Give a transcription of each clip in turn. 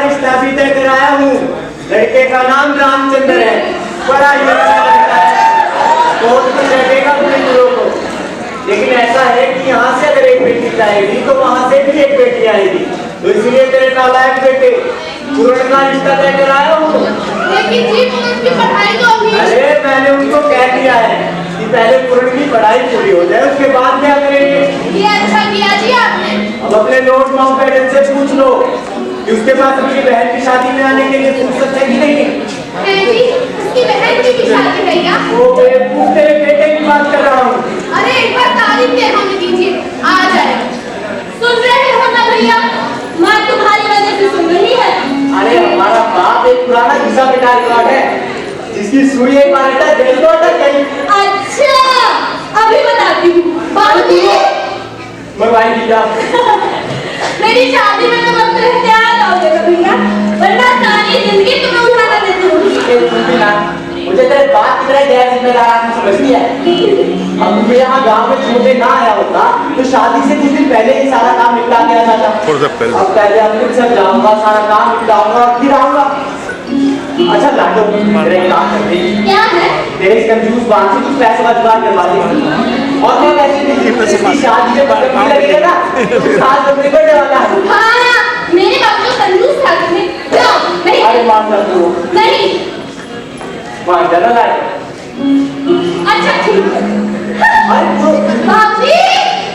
रिश्ता भी तय कराया हूँ। लड़के का नाम रामचंद्र है, बड़ा ही अच्छा लड़का है, बहुत कुछ लगेगा अपने गुरु को। लेकिन ऐसा है कि यहाँ से अगर एक बेटी जाएगी तो वहाँ से भी एक बेटी आएगी, तो इसलिए तेरे नालायक बेटे पूर्ण का रिश्ता तय कराया हूँ। लेकिन जी उनकी पढ़ाई तो अभी। अरे मैंने उनको कह दिया है कि पहले पूर्ण की पढ़ाई पूरी हो जाए, उसके बाद क्या करेंगे। ये अच्छा किया जी आपने। अब अपने लॉर्ड माउंटबेटन से पूछ लो कि उसके पास अपनी बहन की शादी में आने के लिए फुर्सत है कि नहीं। है जी, उसकी बहन की भी शादी है क्या? वो बेवकूफ तेरे बेटे की बात कर रहा हूँ। अरे एक बार तारीफ दे हमें दीजिए, आ जाए। सुन रहे हो ना भैया, माँ तुम्हारी वजह से सुन रही है। अरे हमारा बाप एक पुराना घिसा पिटा रिकॉर्ड है, जिसकी सुई एक बार अटक गई तो अटक गई। अच्छा, अभी बताती हूँ। बाबूजी, मोबाइल दीजिए। मेरी शादी में तो वक्त एहतियात आओगे भैया, वरना सारी जिंदगी तुम्हें उठाना देती हूँ। मुझे तेरे बात की तरह गैर जिम्मेदार आदमी समझती है। अब मैं यहाँ गांव में छोटे ना आया होता तो शादी से कुछ दिन पहले ही सारा काम निपटा के आ जाता। अब पहले अमृतसर जाऊंगा, सारा काम निपटाऊंगा और फिर आऊंगा। अच्छा लाडो, तेरा एक काम कर रही क्या है? तेरे इस कंफ्यूज बात से कुछ पैसे जुगाड़ करवा दे। और मैं कैसे शादी से बड़े भी लगेगा ना, साथ में निकलने वाला है। हाँ, मेरे बाप तो कंजूस था तुम्हें। नहीं, अरे मान जा तू। नहीं। मान जा ना लाए। अच्छा ठीक है। बाबूजी,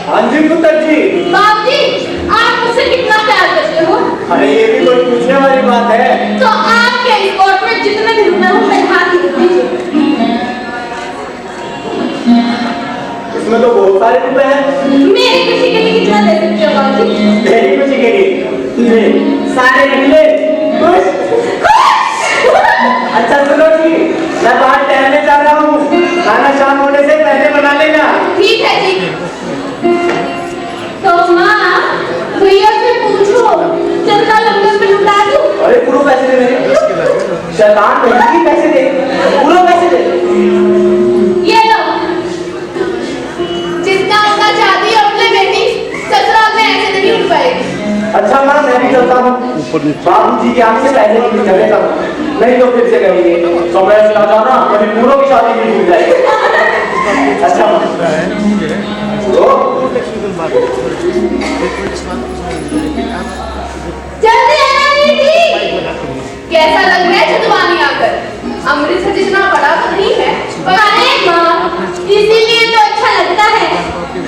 हाँ जी पुत्र जी। बाबूजी, आप मुझसे कितना प्यार करते हो? अरे ये भी कोई पूछने वाली बात है। तो आपके इस कोर्ट में जितने भी रुपए हो मेरे हाथ ही दे दीजिए। इसमें तो बहुत सारे रुपए हैं। मेरी खुशी के लिए कितना दे सकते हो बाबूजी? मेरी खुशी के लिए सारे निकले खुश। अच्छा सुनो जी, मैं बाहर टहलने जा रहा हूँ, खाना शाम होने से पहले बना लेना। ठीक है जी। तो माँ, भैया से पूछो, चंदा लंगर में लुटा दूं? अरे पूरा पैसे दे मेरे। शैतान नहीं, पैसे दे, पूरा पैसे दे। ये लो। जितना उनका चाहती है अपने बेटी, ससुराल में ऐसे नहीं उठ पाएगी। अच्छा माँ, मैं भी चलता हूँ, बाबूजी के आँख से पहले ही चले जाऊँ, नहीं तो फिर से कहेंगे समय से आ जाना, कभी पूरों की शादी भी भूल जाएगी। अच्छा जल्दी आना दीदी। कैसा लग रहा है छतवानी आकर? अमृतसर जितना बड़ा तो नहीं है, पर अरे माँ, इसीलिए तो अच्छा लगता है।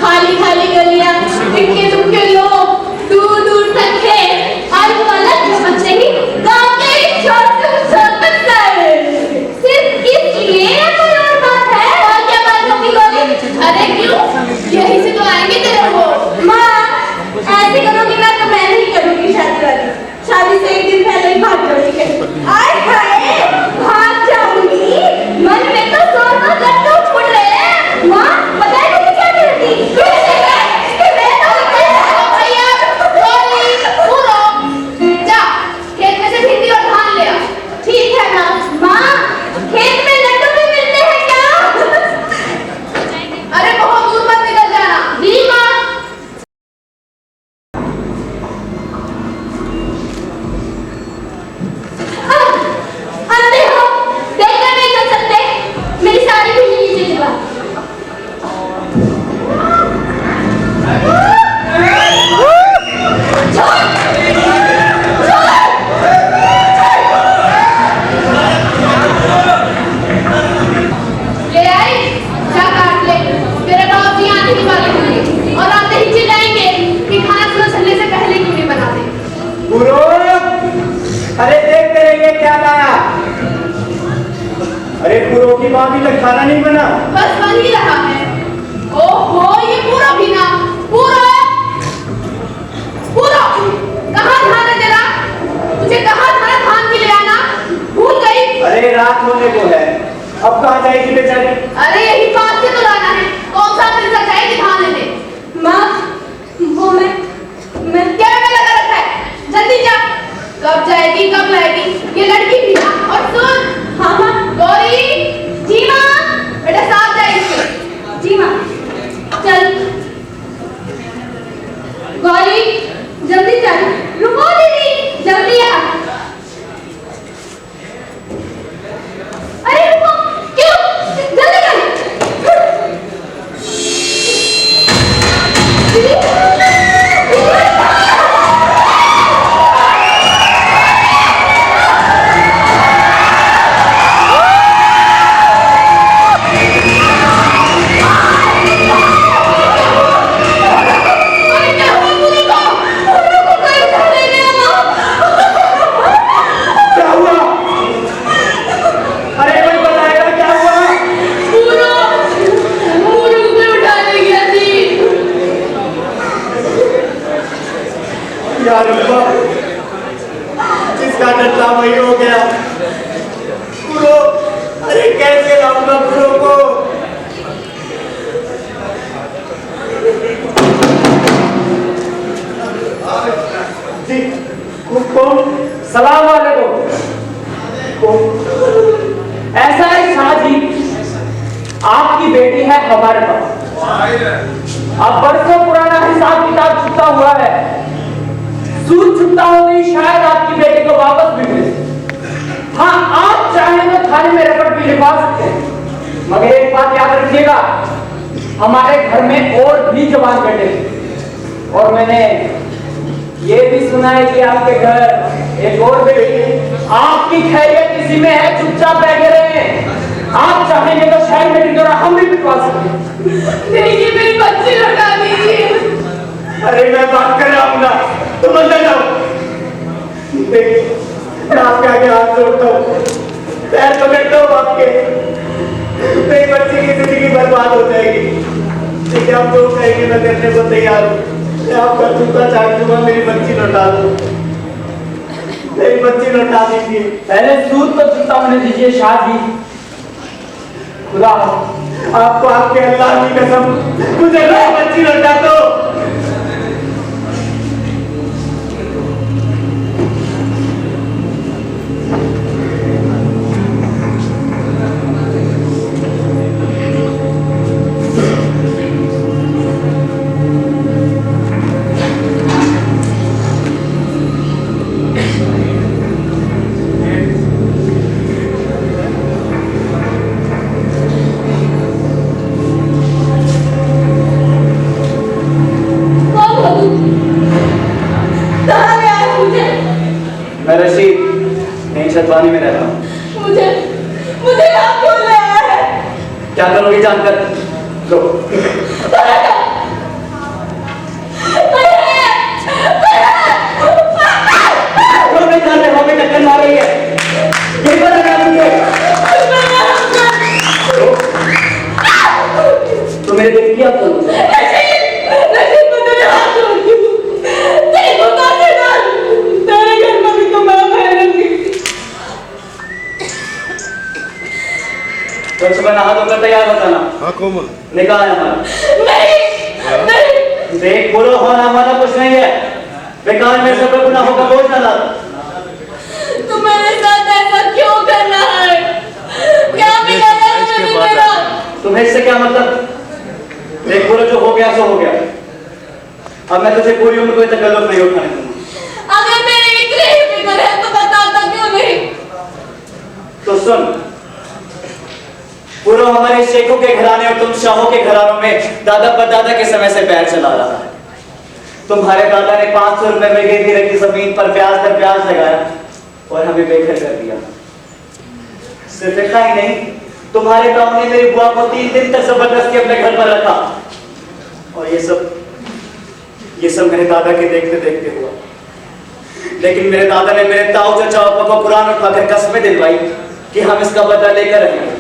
खाली खाली गलियां, इक्के दुक्के लोग, दूर दूर तक खेत, और वो अलग झपकते ही गाँव के एक छोटे छोटे शहर। सिर्फ इसलिए या कोई और बात है? और क्या बात होगी गोरी? अरे क्यों? यही से तो आएंगे तेरे वो। माँ, ऐसे करोगी ना तो मैं नहीं करूँगी शादी वाली। शादी से एक दिन पहले ही भाग जाऊँगी। आय हाय, भाग जाऊँगी? मन में तो सौ गट्टू फूट रहे हैं। माँ, पता है तुम क्या करती? जा, खेत में से भिंडी और धान ले आ। ठीक है माँ। माँ, खेत में लड्डू भी मिलते हैं क्या? अरे बहुत दूर मत निकल जाना। जी माँ। अंधे हो, देखकर नहीं कर सकते? मेरी सारी भिंडी नीचे गिरवा। ले आई, जा काट ले। तेरे बाप जी आने ही वाले होंगे और आते ही चिल्लाएंगे कि खाना सुना चलने से पहले क्यों नहीं बना दे। पूरो, अरे देख तेरे लिए क्या लाया। अरे पूरो की माँ भी तक खाना नहीं बना। बस बन ही रहा है। ओहो, ये पूरा भी ना। पूरा पूरा कहाँ ध्यान है तेरा? तुझे कहाँ था धान के ले आना? भूल गई? अरे रात होने को है, अब कहाँ जाएगी बेचारी? अरे यही पास से तो लाना है। कौन सा मिल सकता है कि धान लेने? माँ, वो मैं क्या में लगा रखा है? जल्दी जा। कब जाएगी, कब लाएगी? ये लड़की भी ना। और सुन। हाँ माँ। गौरी, जी माँ। बेटा साथ जाए इसके। यार अब्बा, जिसका डर था वही हो गया। गुरु, अरे कैसे लाऊंगा गुरु को? जी, कौन? सलाम वालेकुम। ऐसा है शाह जी, आपकी बेटी है हमारे पास। अब बरसों पुराना हिसाब किताब छुपा हुआ है। सूद छुपता हो गई, शायद आपकी बेटी को वापस भी मिले। हाँ, आप चाहें तो थाने में रिपोर्ट भी लिखवा सकते हैं, मगर एक बात याद रखिएगा, हमारे घर में और भी जवान बेटे हैं। और मैंने ये भी सुना है कि आपके घर एक और बेटी है। आपकी खैरियत किसी में है, चुपचाप बैठे रहे। आप चाहेंगे तो शायद मेरी द्वारा हम भी पिटवा सकते हैं। देखिए, मेरी बच्ची लौटा दीजिए। अरे मैं बात कर रहा हूँ ना, तुम अंदर जाओ। देखिए, मैं आपके आगे हाथ जोड़ता हूँ, पैर पकड़ता हूँ आपके। मेरी बच्ची की जिंदगी बर्बाद हो जाएगी, लेकिन आप जो कहेंगे मैं करने को तैयार हूँ। मैं आपका जूता चाट दूंगा, मेरी बच्ची लौटा दो, मेरी बच्ची लौटा दीजिए। पहले सूद तो चुकता होने दीजिए शाह जी। खुदा आपको आपके अल्लाह की कसम, मुझे मेरी बच्ची लौटा दो। मैं रशीद नई छतवानी में रहता हूँ। मुझे मुझे यहाँ क्यों ले आया है? क्या करोगी जानकर? लो। टक्कर मार रही है, यही पर लगा मुझे। तो मेरे दिल की आप तो सुबह नहा धोकर तैयार बताना। हाँ कोमल, निकाह है हमारा। नहीं, नहीं। देख, बोलो होना हमारा कुछ नहीं है, बेकार में सब गुनाहों का बोझ न डालो। तुम मेरे साथ ऐसा क्यों कर रहा है? क्या बिगाड़ा है मैंने मेरा? तुम्हें इससे क्या मतलब? देख, बोलो जो हो गया सो हो गया। अब मैं तुझे पूरी उम्र कोई तकल्लुफ नहीं उठाने दूंगा। अगर मेरी इतनी ही फिक्र है तो बताता क्यों नहीं? तो सुन, पूरा हमारे शेखों के घराने और तुम शाहों के घरानों में दादा परदादा के समय से पैर चला रहा है। तुम्हारे दादा ने 500 रुपए में गिरवी रखी जमीन पर ब्याज दर ब्याज लगाया और हमें बेघर कर दिया। सिर्फ इतना ही नहीं, तुम्हारे गांव ने मेरी बुआ को 3 दिन तक जबरदस्ती अपने घर पर रखा। और ये सब मेरे दादा के देखते देखते हुआ। लेकिन मेरे दादा ने मेरे ताऊ चाचा को कुरान उठाकर कसमें दिलवाई कि हम इसका बदला लेकर रहेंगे।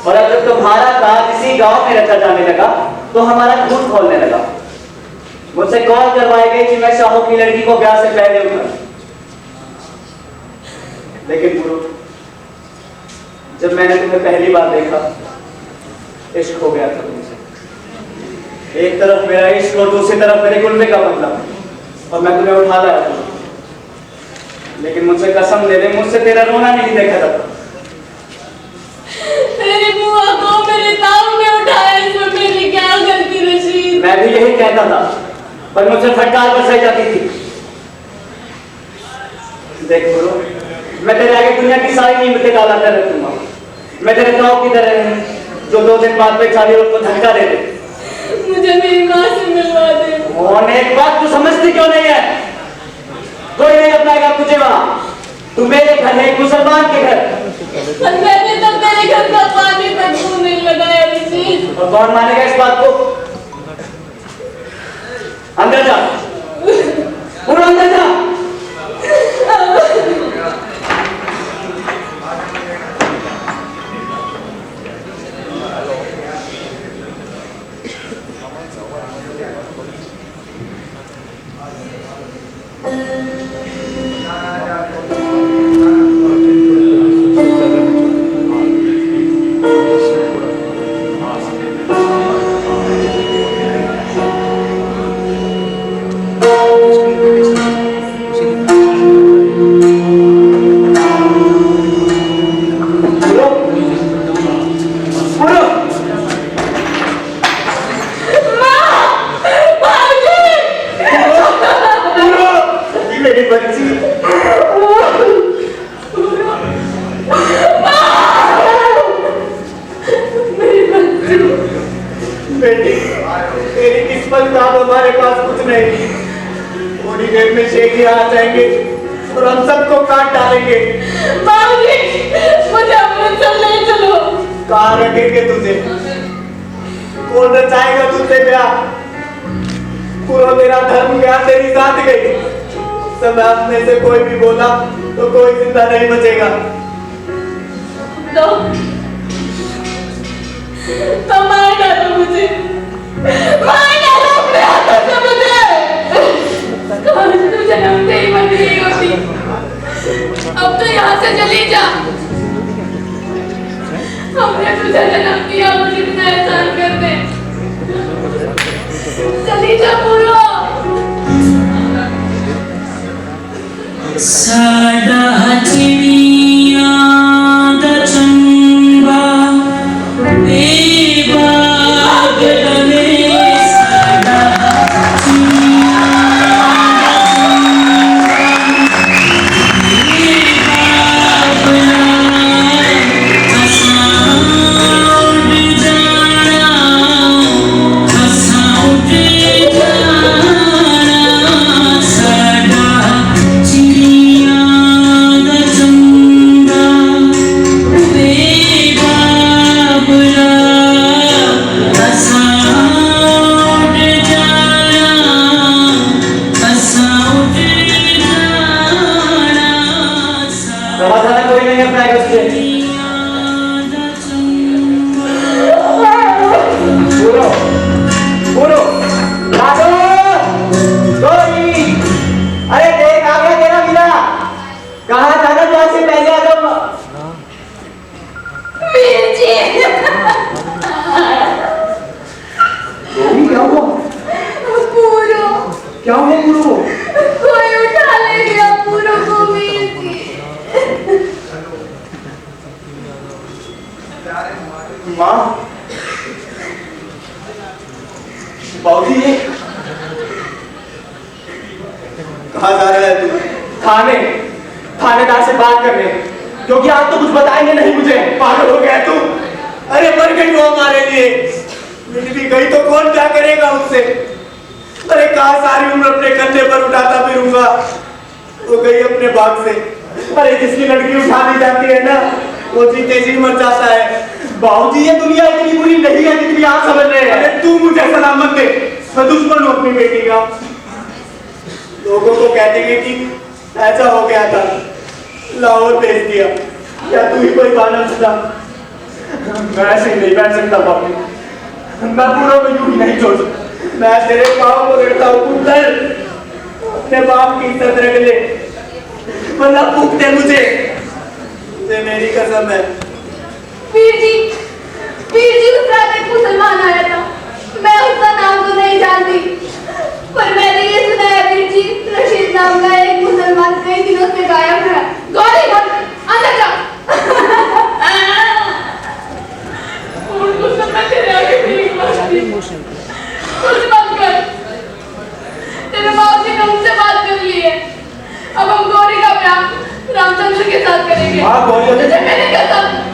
और अब जब तुम्हारा काज इसी गांव में रचा जाने लगा तो हमारा खून खोलने लगा। मुझसे कॉल करवाई गई कि मैं शाहों की लड़की को ब्याह से पहले उठा। लेकिन गुरु, जब मैंने तुम्हें पहली बार देखा, इश्क हो गया था तुमसे। एक तरफ मेरा इश्क और दूसरी तरफ मेरे गुल्मे का बदला, और मैं तुम्हें उठा लाया था। लेकिन मुझसे कसम ले ले, मुझसे तेरा रोना नहीं देखा था। मेरी बुआ को मेरे ताऊ ने उठाया, इसमें मेरी क्या गलती रशीद? मैं भी यही कहता था, पर मुझसे फटकार बरसाई जाती थी। देख गुरु, मैं तेरे आगे दुनिया की सारी नीमतें डाला कर रखूंगा। मैं तेरे ताऊ की तरह हूं, जो 2 दिन बाद में 40 लोग को धक्का दे दे। मुझे मेरी माँ से मिलवा दे। और एक बात तू समझती क्यों नहीं है? कोई नहीं अपनाएगा तुझे वहां। तू मेरे घर है, एक मुसलमान के घर। पर मैंने तो तेरे घर का पानी तक मुंह नहीं लगाया रशीद। और कौन मानेगा इस बात को? अंदर जा, पूरा अंदर जा। से कोई भी बोला तो कोई जिंदा नहीं बचेगा। तो मार डालो मुझे, मार डालो अपने हाथों से मुझे। काश तू जन्म से ही बन गई होती। अब तो यहाँ से चली जा। हमने तुझे जन्म दिया, मुझे इतना एहसान कर दे। चली जा पूरा। साडा चिड़िया दा चंबा ए बाग लगे साडा चिड़िया क्या हुआ पूरो? कोई उठा ले गया पूरो को वीर जी। माँ, बाबूजी ये कहाँ जा रहा है तू? थानेदार से बात करने, क्योंकि आज तो कुछ बताएंगे नहीं मुझे। पागल हो गया तू? अरे मर गई वो हमारे लिए, मिल भी गई तो कौन क्या करेगा उससे? अरे कहाँ सारी उम्र अपने कंधे पर उठाता फिरूंगा, वो गई अपने भाग से। अरे जिसकी लड़की उठा दी जाती है ना, वो जीते जी मर जाता है। बाबूजी ये दुनिया इतनी बुरी नहीं है जितनी आप समझ रहे हैं। अरे तू मुझे सलाम मत दे, मैं दुश्मन हूँ अपनी बेटी का। लोगों को कह देंगे कि ऐसा हो गया था, लाहौर भेज दिया, क्या तू ही कोई बहाना सुझा? मैं ऐसे ही नहीं बैठ सकता बाबू, मैं पूरा में यूं ही नहीं छोड़ सकता। मैं तेरे पाँव को रखता हूँ, पुत्र अपने बाप की इज्जत रख ले, वरना फूक दे मुझे, तुझे मेरी कसम है। वीर जी उस रात एक मुसलमान आया था, मैं उसका नाम तो नहीं जानती, पर मैंने ये सुना है वीर जी, रशीद नाम का एक मुसलमान कई दिनों से गायब है। गौरी मत अंदर जा। उनको समझ तेरे आगे भीख मांगती, कुछ मत कर। तेरे बाप जी ने उनसे बात कर ली है, अब हम गौरी का ब्याह रामचंद्र के साथ करेंगे। हाँ गौरी, तुझे मैंने कसम।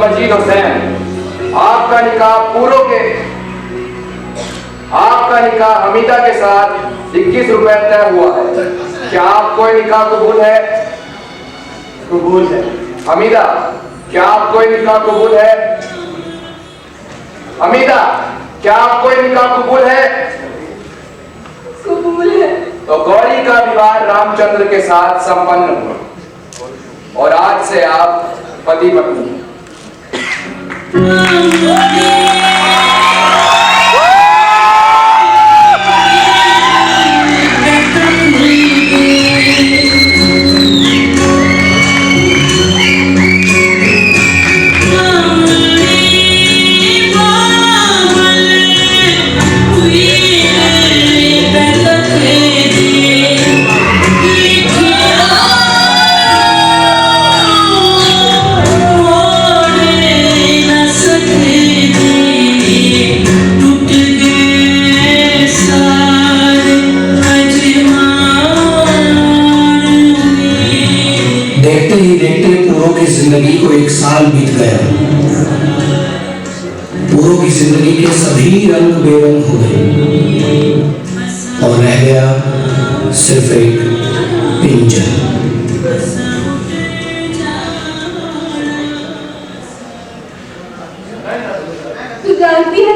मजीद हुसैन, आपका निकाह आपका निकाह हमीदा के साथ 21 रुपए तय हुआ है। क्या आप कोई निकाह कबूल है? कबूल है। हमीदा, क्या आपको ये निकाह कबूल है? हमीदा, क्या आपको ये निकाह कबूल है? कबूल है। तो गौरी का विवाह रामचंद्र के साथ संपन्न हुआ और आज से आप पति पत्नी हैं। देखते ही देखते पूरों की जिंदगी को 1 साल बीत गया। पूरों की जिंदगी के सभी रंग बेरंग हो गए और रह गया सिर्फ एक पिंजर। तू जानती है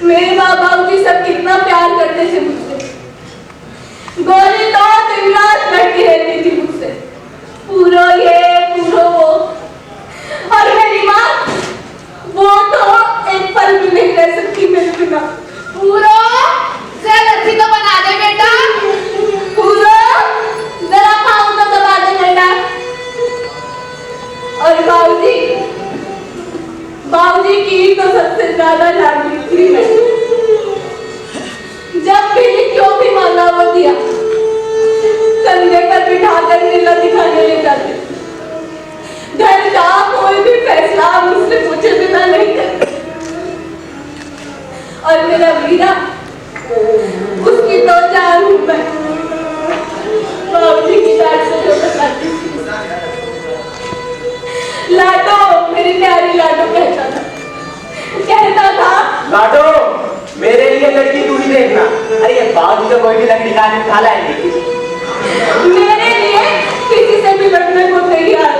मेरे माँ बाप जी सब कितना प्यार करते थे मुझसे। गौरी तो दिन रात लड़ती रहती थी मुझसे, पूरो ये पूरो वो। और मेरी माँ, वो तो एक पल भी नहीं रह सकती मेरे बिना। पूरो जरा लस्सी तो बना दे बेटा। पूरो जरा पाँव तो दबा दे बेटा। और बाबूजी, बाबूजी की तो सबसे ज्यादा लाडली थी मैं। जब भी क्यों भी मांगा वो दिया, कंधे पर बिठाकर नीला दिखाने ले जाते। घर का कोई भी फैसला मुझसे पूछे बिना नहीं करते। और मेरा वीरा, उसकी तो जान हूं मैं। बाबूजी की डांट से जो बताती थी, लाडो, मेरी प्यारी लाडो कहता था लाडो, मेरे लिए लड़की तू ही देखना। अरे ये बाबू तो कोई भी लकड़ी काट के खा लाएंगे। मेरे लिए किसी से भी लड़ने को तैयार।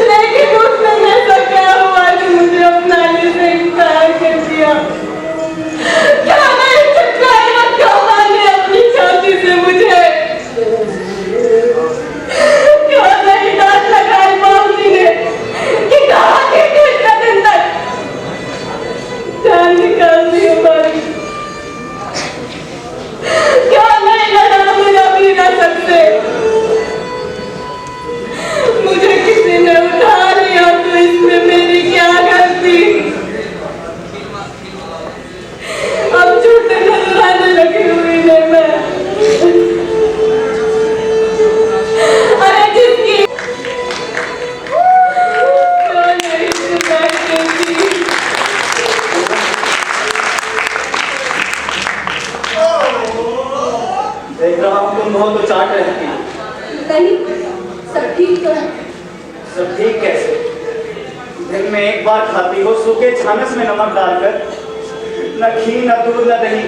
लेकिन उस समय ऐसा क्या हुआ कि मुझे अपनाने से इनकार कर दिया? क्या मैं चिपकाए रखा माने अपनी छाती से मुझे? क्या नहीं डांट लगाई बाबूजी ने कि कहा कि इतना दिन तक जान निकाल दी हमारी? क्या नहीं लड़ा मेरा वीरा सबसे? मुझे किसी ने उठा लिया तो इसमें मेरी क्या गलती? अब झूठे नजराने लगी हुई है मैं। अरे जिसकी क्यों नहीं शिकायत करती? देख रहा हूँ तुम बहुत तो चाट रहती हो। नहीं, सब ठीक तो है। सब ठीक कैसे? दिन में एक बार खाती हो सूखे छानस में नमक डालकर, न घी न दूध न दही।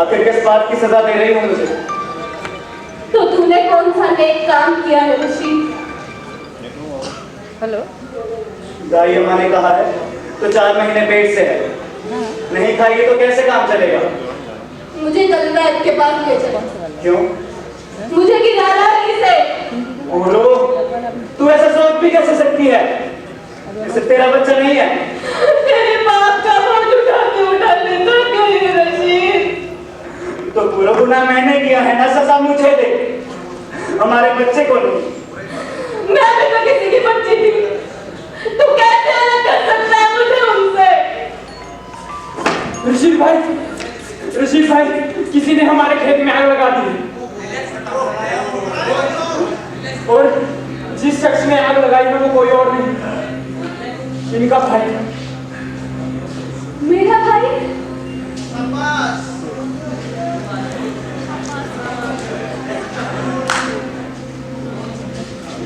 आखिर किस बात की सजा दे रही हो मुझे? तो तूने कौन सा नेक काम किया है ऋषि? हेलो, दाई अम्मा ने कहा है तो 4 महीने पेट से है, नहीं खाएगी तो कैसे काम चलेगा? मुझे कल रात के पास ले चला। क्यों? मुझे गिराना नहीं से। ओरो, तू ऐसा सोच भी कैसे सकती है? इसे तेरा बच्चा नहीं है। तेरे बाप का बोझ उठाने तो कहीं रशीद। तो पूरा गुनाह मैंने किया है ना, सजा मुझे दे, हमारे बच्चे को नहीं। मैं भी तो किसी की बच्ची थी, तू कैसे अलग कर सकता है मुझे उनसे? ऋषि भाई, किसी ने हमारे खेत में आग लगा दी है। और जिस शख्स ने आग लगाई है वो कोई और नहीं, इनका भाई। मेरा भाई?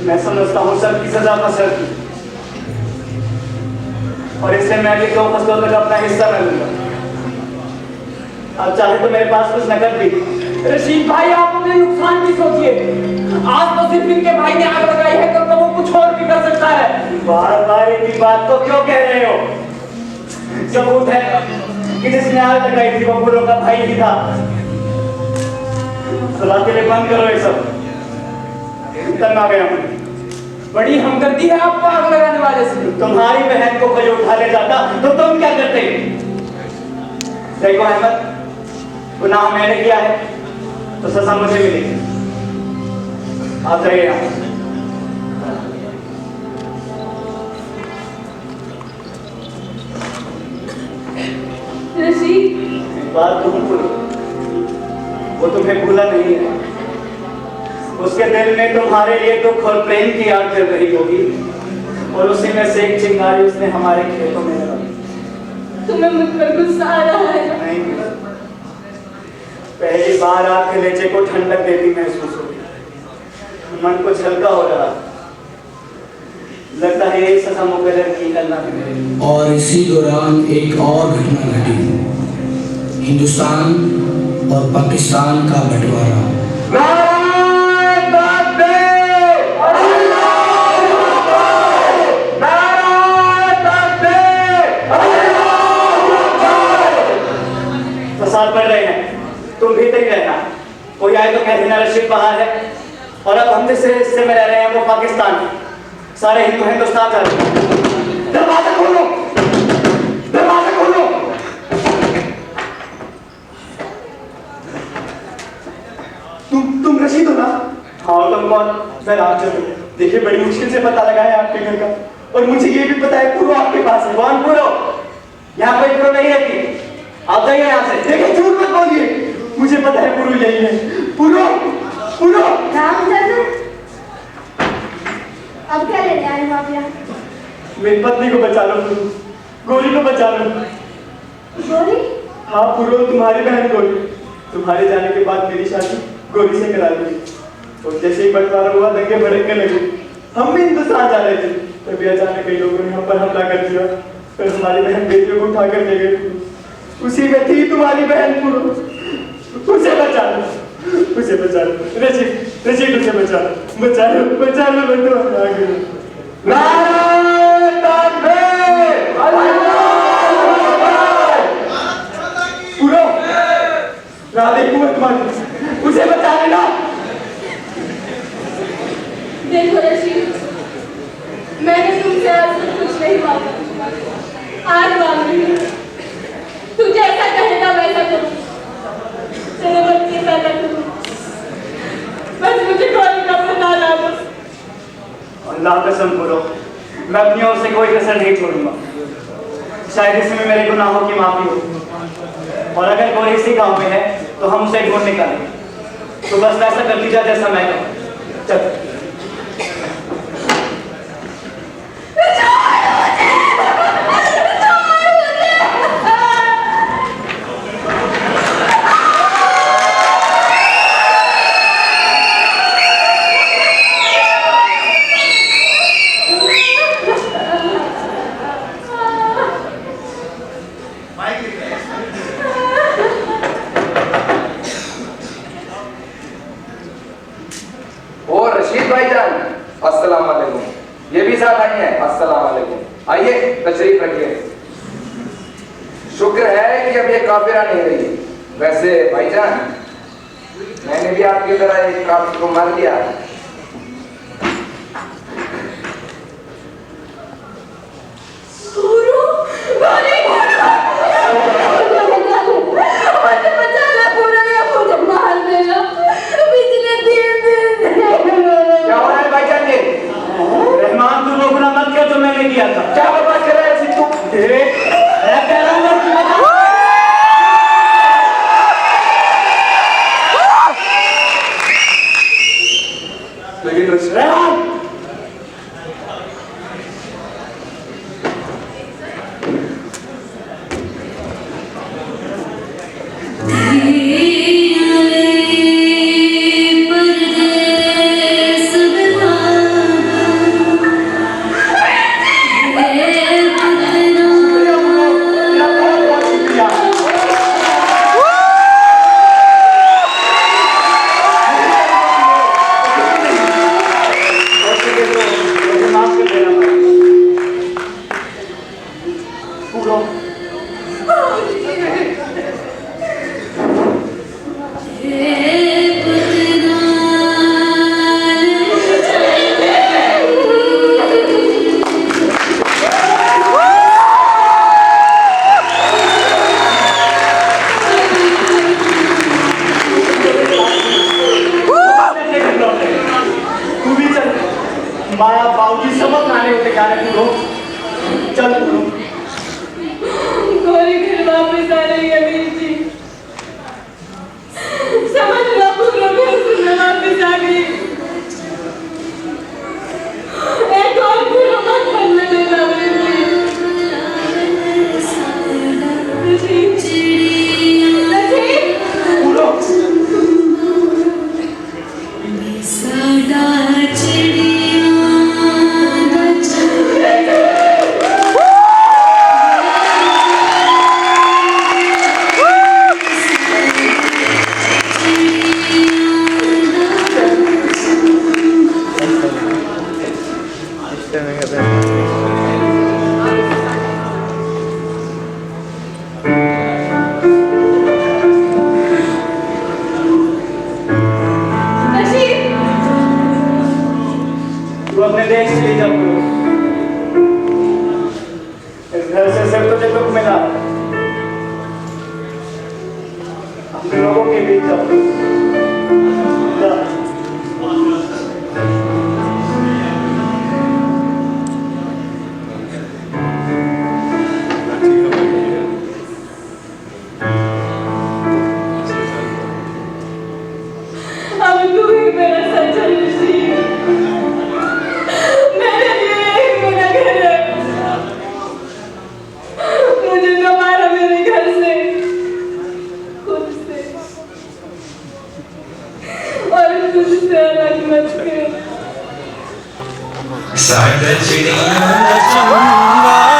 मैं समझता हूँ सबकी सजा मसर की। और इससे मैं भी 2 फसलों तक अपना हिस्सा न लूंगा। अब चाहे तो मेरे पास कुछ नकद भी। रशीद भाई आप अपने नुकसान की सोचिए। आज तो सिर्फ इनके भाई ने आग लगाई है, कल तो वो कुछ और भी कर सकता है। बार बार एक ही बात को क्यों कह रहे हो? सबूत है कि जिसने आग लगाई थी वो बुरों का भाई ही था। सलाह के लिए बंद करो ये सब। तंग आ गया हूं। बड़ी हमदर्दी है आपको आग लगाने वाले से। तुम्हारी बहन को कोई उठा ले जाता तो तुम क्या करते? देखो अहमद, गुनाह मैंने किया है तो सजा मुझे मिलेगी। आप जाइए यहाँ। रशीद, बात तुम भूलो, वो तुम्हें भूला नहीं है। उसके दिल में तुम्हारे लिए दुख और प्रेम की आग जल रही होगी और उसी में से एक चिंगारी उसने हमारे खेतों में लगाई। तुम्हें मुझ पर गुस्सा आ रहा है? नहीं, पहली बार आपके लेचे को ठंडक देती महसूस हुई। मन कुछ हल्का हो रहा। लगता है ये सजा मुकर्रर की करना है मेरे लिए। और इसी दौरान एक और घटना घटी। हिंदुस्तान और पाकिस्तान का बंटवारा। फसाद बढ़ रहे हैं, तुम भीतर ही रहना। कोई आए तो कह देना रशीद बाहर है। और अब हम जिस हिस्से में रह रहे हैं वो पाकिस्तान है। सारे हिंदू हिंदुस्तान जा रहे हैं। दरवाजा खोलो, दरवाजा खोलो। तुम रशीद हो ना? हाँ, तुम कौन? मैं रामचंद्र। देखिए, बड़ी मुश्किल से पता लगा है आपके घर का, और मुझे ये भी पता है पूरो आपके पास है। कौन पूरो? यहाँ कोई पूरो नहीं रहती। आप जाइए यहाँ से। देखिए, झूठ मत बोलिए, मुझे पता है पूरो यही है। पूरो, पूरो। रामचंद्र, अब क्या लेने आए हो आप यहाँ? मेरी पत्नी को बचा लो, गोरी को बचा लो। गोरी? हाँ पूरो, तुम्हारी बहन गोरी। तुम्हारे जाने के बाद मेरी शादी गोरी से करा दी। और जैसे ही बंटवारा हुआ दंगे भड़कने लगे। हम भी हिंदुस्तान जा रहे थे, तभी अचानक कई लोगों ने हम पर हमला कर दिया। फिर हमारी बहन बेटियों को उठा कर ले गए। उसी में थी तुम्हारी बहन पूरो। उसे बचा लो, उसे बचा लो। रशीद, रशीद उसे बचा लो, बचा लो, बचा लो। बंटवारा आ गया। नारे तकबीर! पूरो, राधे कुंवर तुम्हारी, उसे बचा लेना। देखो रशीद, मैंने तुमसे आज तक कुछ नहीं मांगा, आज मांग रही हूँ। तू जैसा कहेगा वैसा करूँ, तेरे बच्चे पैदा करूँ। बस मुझे कोई का पता ना बस। अल्लाह कसम पूरो, मैं अपनी ओर से कोई कसर नहीं छोड़ूंगा। शायद इसमें मेरे गुनाहों की माफी हो। और अगर कोई इसी गांव में है तो हम उसे ढूंढ निकालें। तो बस वैसा कर लीजिए जैसा मैं कहूँ। चल। अस्सलाम वालेकुम। ये भी साथ आई हैं। अस्सलाम वालेकुम। आइए तशरीफ रखिए। शुक्र है कि अब ये काफिरा नहीं रही। वैसे भाईजान, मैंने भी आपकी तरह एक काफिर को मार दिया। क्या हो रहा है भाईजान? ये रहमान, तू वो गुनाह मत कर जो मैंने किया था। क्या बर्बाद कर रहा है सिद्धू? मैं कह रहा हूँ कि लेकिन रहमान, पे जा रही हो? चल बोलो। गोरी फिर वापस आ रही है वीर जी। समझ लो पूरा घर से मैं वापस आ गई। एक और पूरा मत बनने देना वीर जी। बोलो। तू अपने देश चली जा बोलो। इस घर से सिर्फ तुझे दुख मिला, अपने लोगों के बीच जाओ। जा। अब तू ही मेरा सच्चा नसीब, मेरे लिए एक मेरा घर है। मुझे दोबारा मेरे घर से, खुद से और तुझसे अलग मत कर। साइड चिड़िया चंबा